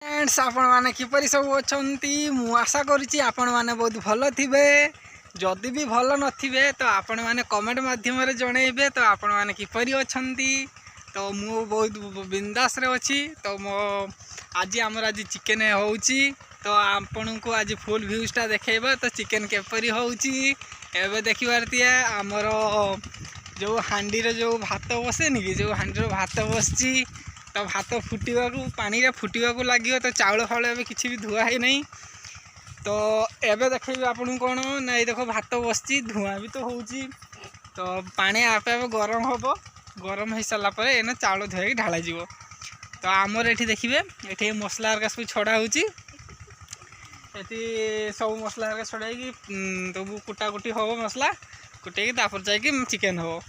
Friends आपण माने किपरि सब अछंती मु आशा करूची आपण माने बहुत भलो थिबे। जदि भी भलो नथिबे तो आपण माने कमेंट माध्यम रे जणैबे तो आपण माने किपरि अछंती। तो मु बहुत बिंदास रे अछि। तो मो आज हमर आज चिकन होउची तो आपण को आज फुल व्यूज टा देखेबा। तो चिकन केपरि होउची एबे देखिबारतिया हमर जो हांडी रे जो भात बसे नि कि जो हांडी रे भात बसची तो भात फुटिवा को पानी रे फुटिवा को लागियो। तो चाउल फाउल एबे किछि भी धुआ है नहीं। तो एबे देखैबे आपन कोन नै देखो भात बसची धुआ भी तो होउची। तो पानी आपे आपे गरम होबो। गरम हो सारा पर एने चाउल धोई ढाला जीवो। तो आमर एठी देखिबे एठी मसला हरका सब छड़ा होउची। एठी सब मसला हरका छड़ाई कि तो कुटा कुटी होबो मसला कुटे कि तापर जाय कि चिकन हो।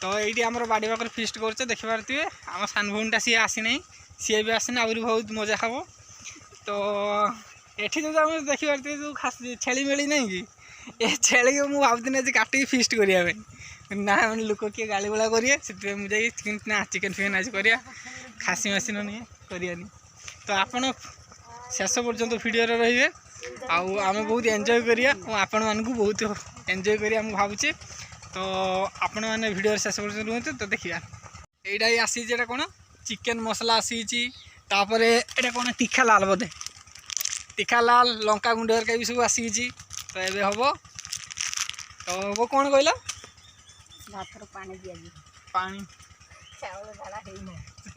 तो ये आम बाड़ी पाखे फिस्ट कर देखी पारे आम सान भूटा सी आसी ना सी भी आसना आहरी बहुत मजा हम। तो ये जो आम देखी पारे जो खास छेली मेली नहीं कि ये छेली को मुझे भावुन आज काटिक फिस्ट करने ना मैंने लोक किए गाड़ी गोला करेंगे से मुझे चिकेन फिकेन आज करा खासी मासी नहीं करानी। तो आपड़ शेष पर्यंत भिडियो रे आम बहुत एंजॉय करिया आपण मानक बहुत एंजॉय करिया भावुचे। तो आपण मैंने भिडियो शेष पर्यटन रुहतु। तो देखिए यहीटा ही आसी कौन चिकेन मसला आसी ये कौन तीखा लाल बोधे तीखा लाल लंका गुंड हरका भी सब आसी। तो ये हम तो वो कौन कहला पानी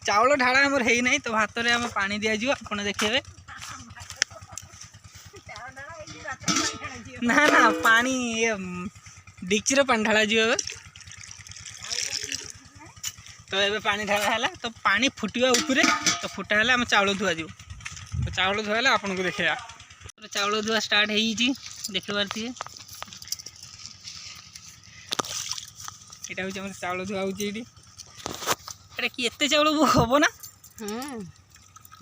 चाउल ढाड़ा आमर है ना। तो भात रे पानी दिज्व आप देखिए ना ना पानी ये डिक्ची पानी ढाला जी। तो ये पानी ढाला है तो पानी फुटवा उपरे तो फुटा है आम चाउल धुआ जी। तो चाउल धुआ है आपन को देखा चाउल धुआ स्टार्ट हो देख पारे यहाँ हूँ चाउल धुआ होती कि एत चाउल हम ना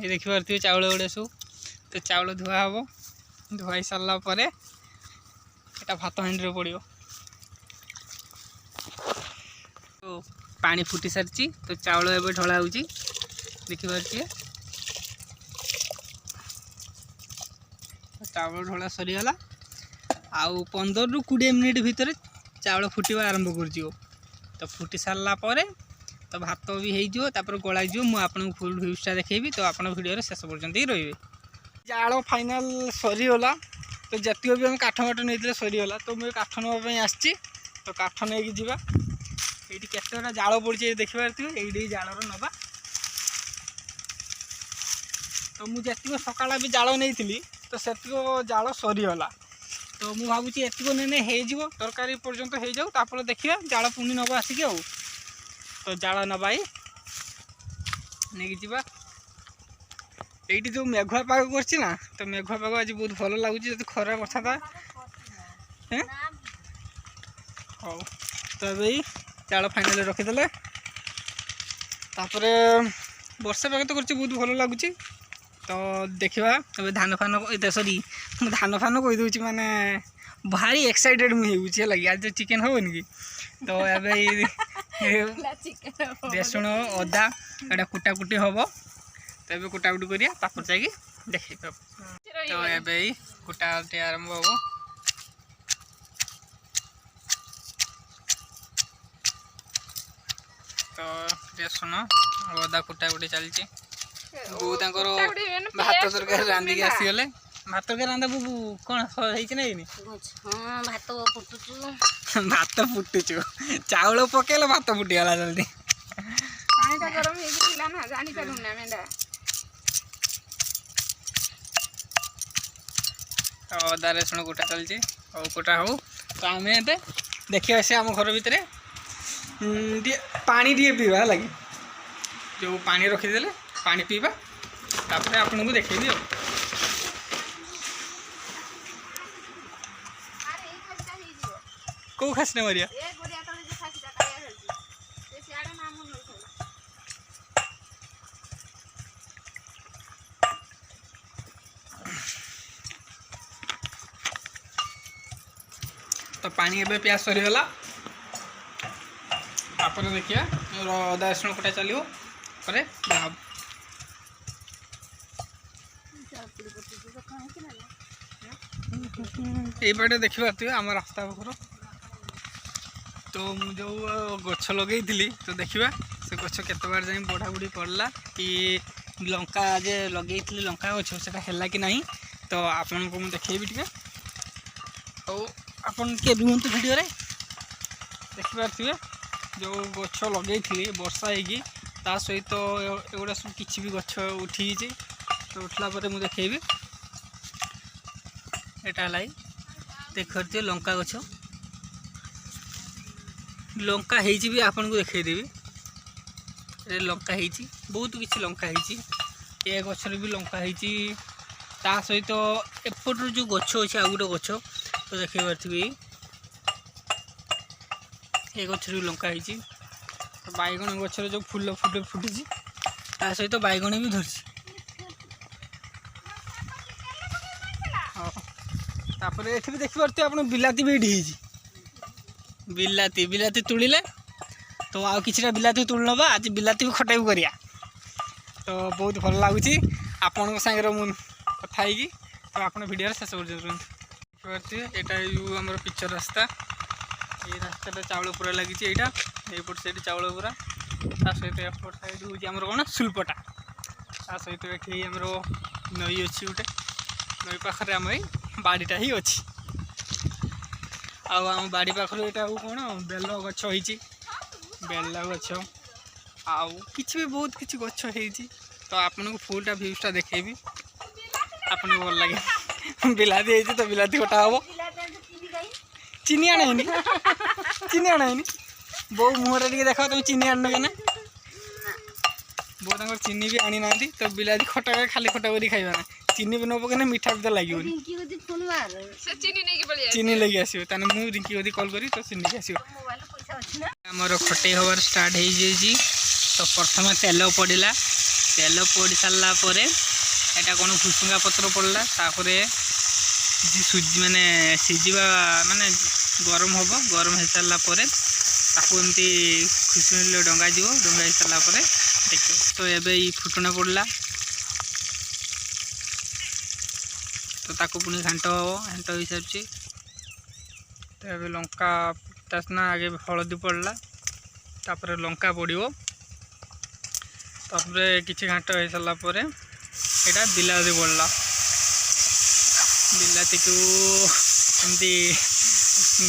ये देख पारे चाउल गुड़े सब। तो चाउल धुआ हम धुआई सारा पर भात हांडी पड़ो। तो पानी फुटी सारी तो चाउल एवं ढला हो देखिए चाउल ढला सरीगला आउ 15 ରୁ 20 मिनिट भितर चाउल फुटवा आरंभ कर। तो फुटी सारा पर तो भात भी हो गलाई मुझे आपको फुल व्यूजटा देखेबी। तो आप भिडियो शेष पर्यंत ही रही जाल फाइनाल सरीगला। तो जितक भी हम काठ माठ नहीं सरीगला। तो मुझे काठ नापी आसी तो काठ नहीं जावा ये केतटा जाल पड़ी देखी पारे ये जाल नवा। तो मुझे सकाल भी जाल नहीं तो से जाल सरीगला। तो मुझे भावुँ एतिक ने हो तरकारी पर्यंत हो जाऊ तापर देखिए जाल पुणी नवा आसिक आ। तो जाल नवा नहीं जा ये जो मेघुआ पाग करना। तो मेघुआ पाग आज बहुत भल लगुच जो खरा बर्षा था हाँ। तो ये जाल फाइनाल रखीदे तापर वर्षा पाग तो कर बहुत भल लगुच। तो देखा अब धान फान सरी धान फान कहीदे माने भारी एक्साइटेड मुझे लगे आज जो चिकेन होनी कि। तो रसुण अदा एटा कुटाकुटी हम। तो ये कुटाकुटी करिया तापर जाकि देखे। तो ये कुटाकुटी आरंभ हम। तो रसुण अदा कुटाकुटी चलती बो भात तरकारी रांधिक आसीगले। भात तरकारी रांधा बो कौन है भात फुटुचु चाउल पकेल भात फुटीगला जल्दी। अदा रसुण कुटा चलती और कुटा हो। तो आम देखिए से आम घर भितर पानी टे पीवा लगे जो पानी रखीदे पानी पीवा तापर आपन को देखेबी। कौ खासने मरिया तो पानी एबे प्याज सरीगला तापर देखिए अदा रसुण कुटा चलो। এইপଟେ ଦେଖିପାରୁଥିବେ ଆମ ରାସ୍ତା ପାଖରୁ। ତ ମୁଁ ଯେଉଁ ଗଛ ଲଗେଇଥିଲି ତ ଦେଖିବା ସେ ଗଛ କେତେ ବାଟ ଯାଇ ବଢ଼ାବୁଢ଼ି ପଡ଼ିଲା କି ଲଙ୍କା ଯେ ଲଗେଇଥିଲି ଲଙ୍କା ଗଛ ସେଟା ହେଲା କି ନାହିଁ ତ ଆପଣଙ୍କୁ ମୁଁ ଦେଖେଇବି ଟିକେ। ଆଉ ଆପଣ ଟିକେ ରୁହନ୍ତୁ ଭିଡ଼ିଓରେ। ଦେଖିପାରୁଥିବେ ଯେଉଁ ଗଛ ଲଗେଇଥିଲି ବର୍ଷା ହେଇକି ତା ସହିତ ଏଗୁଡ଼ା ସବୁ କିଛି ବି ଗଛ ଉଠିଯାଇଛି। ତ ଉଠିଲା ପରେ ମୁଁ ଦେଖେଇବି। ଏଟା ହେଲା ଦେଖିପାରୁଥିବେ ଲଙ୍କା ଗଛ ଲଙ୍କା ହେଇଛି ବି ଆପଣଙ୍କୁ ଦେଖେଇଦେବି। ଏ ଲଙ୍କା ହେଇଛି ବହୁତ କିଛି ଲଙ୍କା ହେଇଛି। ଏ ଗଛରେ ବି ଲଙ୍କା ହେଇଛି। ତା ସହିତ ଏପଟରୁ ଯେଉଁ ଗଛ ଅଛି ଆଉ ଗୋଟେ ଗଛ ତ ଦେଖେଇ ପାରୁଥିବେ ଏ ଗଛରେ ବି ଲଙ୍କା ହେଇଛି। ବାଇଗଣ ଗଛରେ ଯେଉଁ ଫୁଲ ଫୁଟିଛି ତା ସହିତ ବାଇଗଣ ବି ଧରିଛି। ହଁ ତାପରେ ଏଠି ବି ଦେଖିପାରୁଥିବେ ଆପଣ ବିଲାତି ବି ଏଠି ହେଇଛି। ବିଲାତି ତୁଳିଲେ ତ ଆଉ କିଛିଟା ବିଲାତି ତୁଳି ନେବା। ଆଜି ବିଲାତି ବି ଖଟା ବି କରିବା। ତ ବହୁତ ଭଲ ଲାଗୁଛି ଆପଣଙ୍କ ସାଙ୍ଗରେ ମୁଁ କଥା ହେଇକି। ତ ଆପଣ ଭିଡ଼ିଓରେ ଶେଷ ପର୍ଯ୍ୟନ୍ତ ଦେଖିପାରୁଥିବେ ଏଇଟା ଯେଉଁ ଆମର ପିଚର ରାସ୍ତା। ଏଇ ରାସ୍ତାଟା ଚାଉଳ ପୁରା ଲାଗିଛି। ଏଇଟା ଏଇପଟ ସାଇଡ଼ ଚାଉଳ ପୁରା। ତା ସହିତ ଏପଟ ସାଇଡ଼ ହେଉଛି ଆମର କ'ଣ ସୁଲପଟା। ତା ସହିତ ଏଠି ଆମର ନଈ ଅଛି ଗୋଟେ। ନଈ ପାଖରେ ଆମ ଏଇ ବାଡ଼ିଟା ହିଁ ଅଛି। ଆଉ ଆମ ବାଡ଼ି ପାଖରେ ଏଇଟା ଆଉ କ'ଣ ବେଲ ଗଛ ହେଇଛି। ବେଲ ଗଛ ଆଉ କିଛି ବି ବହୁତ କିଛି ଗଛ ହେଇଛି। ତ ଆପଣଙ୍କୁ ଫୁଲଟା ଭ୍ୟୁଜଟା ଦେଖେଇବି ଆପଣଙ୍କୁ ଭଲ ଲାଗେ। ବିଲାତି ହେଇଛି ତ ବିଲାତି କଟା ହବ। ଚିନି ଆଣେନି ବୋଉ ମୁହଁରେ ଟିକେ ଦେଖ ତମେ ଚିନି ଆଣିନ କେନା। ବୋଉ ତାଙ୍କର ଚିନି ବି ଆଣି ନାହାନ୍ତି। ତ ବିଲାତି ଖଟା ଖାଲି ଖଟା କରି ଖାଇବା ନା ଚିନି ବି ନ ପକେଇଲେ ମିଠା ବି ତ ଲାଗିବନି। ଚିନି ନେଇକି ଆସିବ ତାହେଲେ ମୁଁ ରିଙ୍କି ଯଦି କଲ୍ କରି ତ ଚିନି ନେଇକି ଆସିବ। ଆମର ଖଟେଇ ହେବାର ଷ୍ଟାର୍ଟ ହେଇଯାଇଛି। ତ ପ୍ରଥମେ ତେଲ ପଡ଼ିଲା। ତେଲ ପଡ଼ି ସାରିଲା ପରେ ଏଇଟା କ'ଣ ଭୁସୁଙ୍ଗା ପତ୍ର ପଡ଼ିଲା। ତାପରେ ମାନେ ସିଝିବା ମାନେ ଗରମ ହେବ। ଗରମ ହେଇସାରିଲା ପରେ ତାକୁ ଏମିତି ଖୁସିରେ ଡଙ୍ଗାଯିବ। ଡଙ୍ଗା ହେଇସାରିଲା ପରେ ଦେଖିବ। ତ ଏବେ ଏଇ ଫୁଟଣ ପଡ଼ିଲା। ତ ତାକୁ ପୁଣି ଘାଣ୍ଟ ହେବ। ଘାଣ୍ଟ ହେଇସାରିଛି। ତ ଏବେ ଲଙ୍କା ତା ସିନା ଆଗେ ହଳଦୀ ପଡ଼ିଲା ତାପରେ ଲଙ୍କା ପଡ଼ିବ। ତାପରେ କିଛି ଘାଣ୍ଟ ହେଇସାରିଲା ପରେ ଏଇଟା ବିଲାତି ପଡ଼ିଲା। ବିଲାତିକୁ ଏମିତି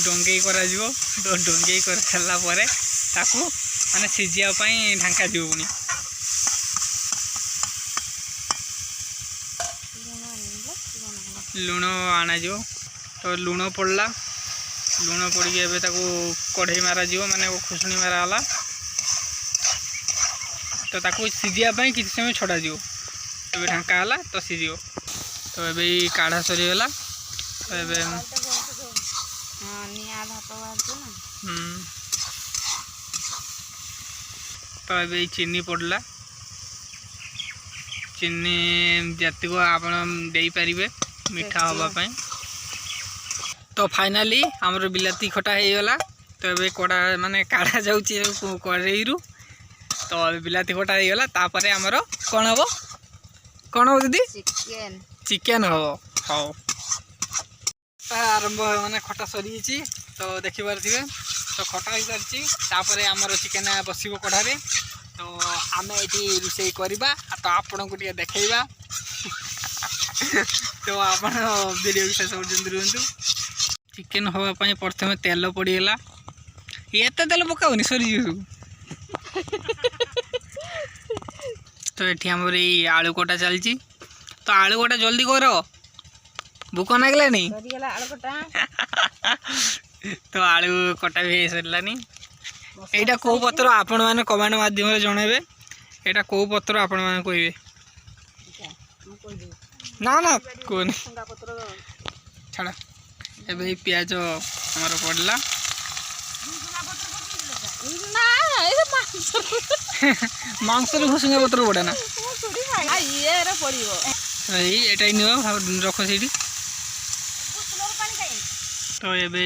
ଡଙ୍ଗେଇ କରାଯିବ। ଡଙ୍ଗେଇ କରିସାରିଲା ପରେ ତାକୁ ମାନେ ସିଝିବା ପାଇଁ ଢାଙ୍କା ଯିବ। ପୁଣି ଲୁଣ ଆଣାଯିବ। ତ ଲୁଣ ପଡ଼ିଲା। ଲୁଣ ପଡ଼ିକି ଏବେ ତାକୁ କଢ଼େଇ ମାରାଯିବ ମାନେ ଖୁସୁଣି ମାରା ହେଲା। ତ ତାକୁ ସିଝିବା ପାଇଁ କିଛି ସମୟ ଛଡ଼ାଯିବ। ଏବେ ଢାଙ୍କା ହେଲା ତ ସିଝିବ। ତ ଏବେ ଏଇ କାଢ଼ା ସରିଗଲା। ତ ଏବେ ତ ଏବେ ଏଇ ଚିନି ପଡ଼ିଲା। ଚିନି ଯେତିକ ଆପଣ ଦେଇପାରିବେ ମିଠା ହେବା ପାଇଁ। ତ ଫାଇନାଲି ଆମର ବିଲାତି ଖଟା ହେଇଗଲା। ତ ଏବେ କଡ଼ା ମାନେ କାଢ଼ା ଯାଉଛି କଡ଼େଇରୁ। ତ ବିଲାତି ଖଟା ହେଇଗଲା। ତାପରେ ଆମର କ'ଣ ହେବ ଦିଦି? ଚିକେନ୍ ହେବ। ହଉ ଆରମ୍ଭ ମାନେ ଖଟା ସରିଯାଇଛି। ତ ଦେଖିପାରୁଥିବେ ତ ଖଟା ହେଇସାରିଛି। ତାପରେ ଆମର ଚିକେନ୍ ବସିବ କଢ଼ାରେ। ତ ଆମେ ଏଠି ରୋଷେଇ କରିବା। ତ ଆପଣଙ୍କୁ ଟିକେ ଦେଖେଇବା। ତ ଆପଣ ଭିଡ଼ିଓକୁ ଶେଷ ପର୍ଯ୍ୟନ୍ତ ରୁହନ୍ତୁ। ଚିକେନ୍ ହେବା ପାଇଁ ପ୍ରଥମେ ତେଲ ପଡ଼ିଗଲା। ଏତେ ତେଲ ପକାଉନି ସରିଯିବ ସବୁ। ତ ଏଠି ଆମର ଏଇ ଆଳୁ କଟା ଚାଲିଛି। ତ ଆଳୁ କଟା ଜଲ୍ଦି କର ଭୋକ ଲାଗିଲାନି। ତ ଆଳୁ କଟା ବି ହେଇସାରିଲାନି। ଏଇଟା କେଉଁ ପତ୍ର ଆପଣମାନେ କମେଣ୍ଟ ମାଧ୍ୟମରେ ଜଣାଇବେ। ଏଇଟା କେଉଁ ପତ୍ର ଆପଣମାନେ କହିବେ। ନା କୁହନି ଛାଡ଼। ଏବେ ଏଇ ପିଆଜ ଆମର ପଡ଼ିଲା। ମାଂସରେ ଭୁସୁଙ୍ଗା ପତ୍ର ପଡ଼େ ନା। ଏଇ ଏଇଟା ନିଅ ରଖ ସେଇଠି। ତ ଏବେ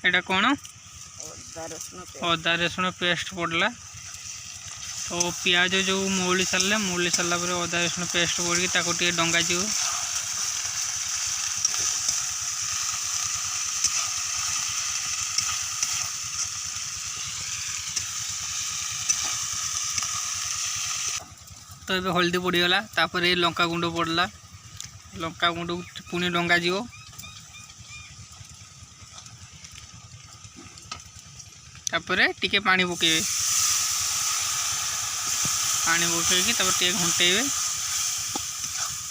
ଏଇଟା କ'ଣ ଅଦା ରସୁଣ ପେଷ୍ଟ ପଡ଼ିଲା। ତ तो पियाज जो मौली सारा पर अदा रसुण पेस्ट पड़ी डंगा जीव तो ये हल्दी पड़गला तापर ये लंका गुंड पड़ला लंका गुंड पुणी डंगा जीव तापर टिके पानी पकेबे पानी पकईकि टे घंटेबे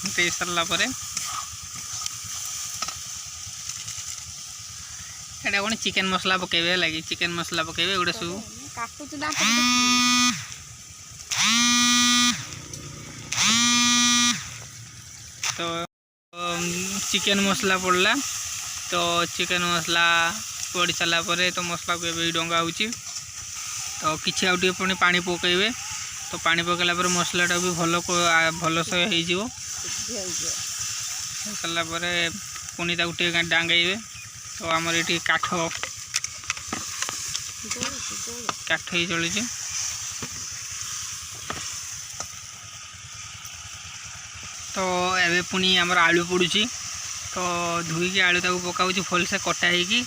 घंटे सारा पर एटा कौन चिकेन मसला पकेबे लगी चिकेन मसला पकेबे एगुड़ा सब तो चिकेन मसला पड़ला तो चिकेन मसला पड़ सारा पर तो मसला को डंगा हो तो किसी आउटे पुणी पानी पकेबे तो पानी पकेला पर मसलाटा भी भल से हो सारा पर पुणी डांगेबे तो आमर ये काठ ही चली तो एबे पुणी आमर आलू पड़ुची तो धुईकी आलू ताको पकाउची फल से कटा होगी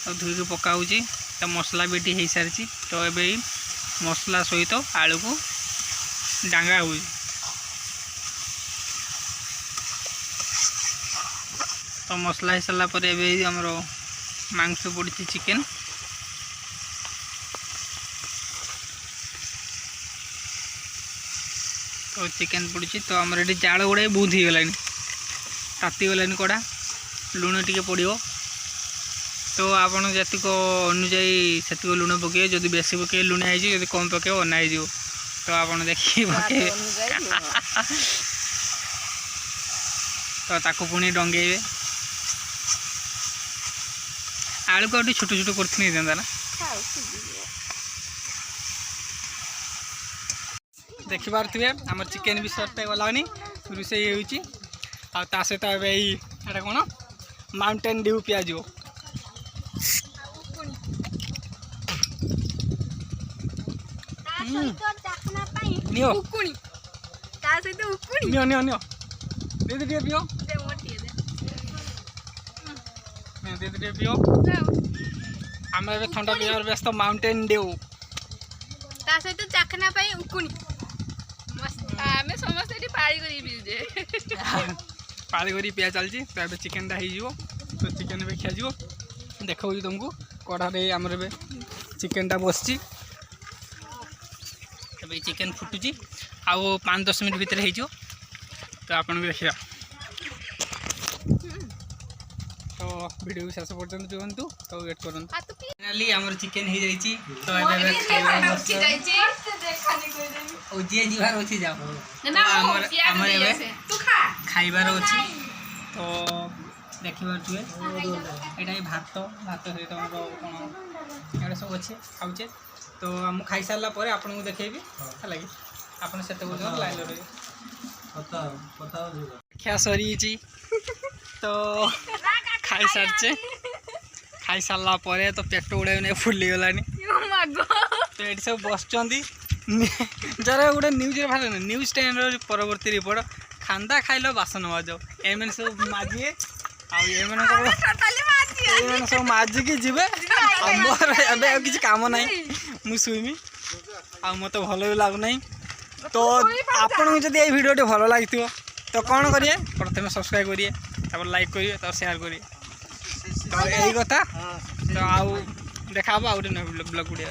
तो धुईकी पकाउची तो मसला भी हो सारी तो ये मसला सहित आलू को डांगा हो तो मसला हो सारा पर एबे हमर मांस पड़ी चिकेन तो चिकेन पड़ी तो आमर ये जाल गुड़ा बहुत हो गलानी ताती गलानी कड़ा लुण टिके पड़ो तो आपन जतिक अनुजाई से लुण पके जदि बेसी पके लुणिया हो कम पके अना हो तो आप देखिए पके तो ताको पुणी डंगेबे आलू को छोट छोट कर ना देखि पारे आम चिकेन भी सटे गलानी रोषे होता सहित एटा कौन माउंटेन ड्यू पियाज नियो नियो नियो नियो दे दे पियो दे दे पियो आम ए ठंडा पियार व्यस्त माउंटेन ड्यू ता सहित चाखना पाई उकुनी आमे समस्त एटी पाळी करी पिजे पाळी करी पिया चलची तो ए चिकेन दा हिजो तो चिकेन भी खिया जीवो देखौ तुमको कड़ा रे हमर बे चिकेन टा बसची तबे चिकेन फुटुची आउ 5-10 मिनट भीतर हिजो तो आपन भी देखिया तो वीडियो शेष पर्यंत जोंतु तो वेट करन फाइनली हमर चिकेन ही जाईची तो एबे खाइबा ओ जे जीवार होची जाओ ना हमर एबे तू खा खाइबार होची तो देखिबार छुए एटा भात भात सहित हमर कोन एटा सब अछि खाउचे तो हम खाई सारला परे आपन को देखेबी हला कि आपन सेते बोल लाइन रे पता पता क्या सरी छी तो खाई सारा पर तो पेट गुड़ा नहीं फुली गलानी तो ये सब बसचंदी जरा गोटे न्यूज बाहर न्यूज चैनल परवर्ती रिपोर्ट खांदा खाइल बासन माजो एम सब माजिए सब माजिकी जी मोर एवं किसी कम ना मुझे आ मत भल भी लगुना तो आपन जब ये भिडियो भल लगी तो कौन करिए प्रथम सब्सक्राइब करिए तब लाइक करिए तब शेयर करिए तो यही कथा तो आउ देखा आउ ब्लॉग वीडियो।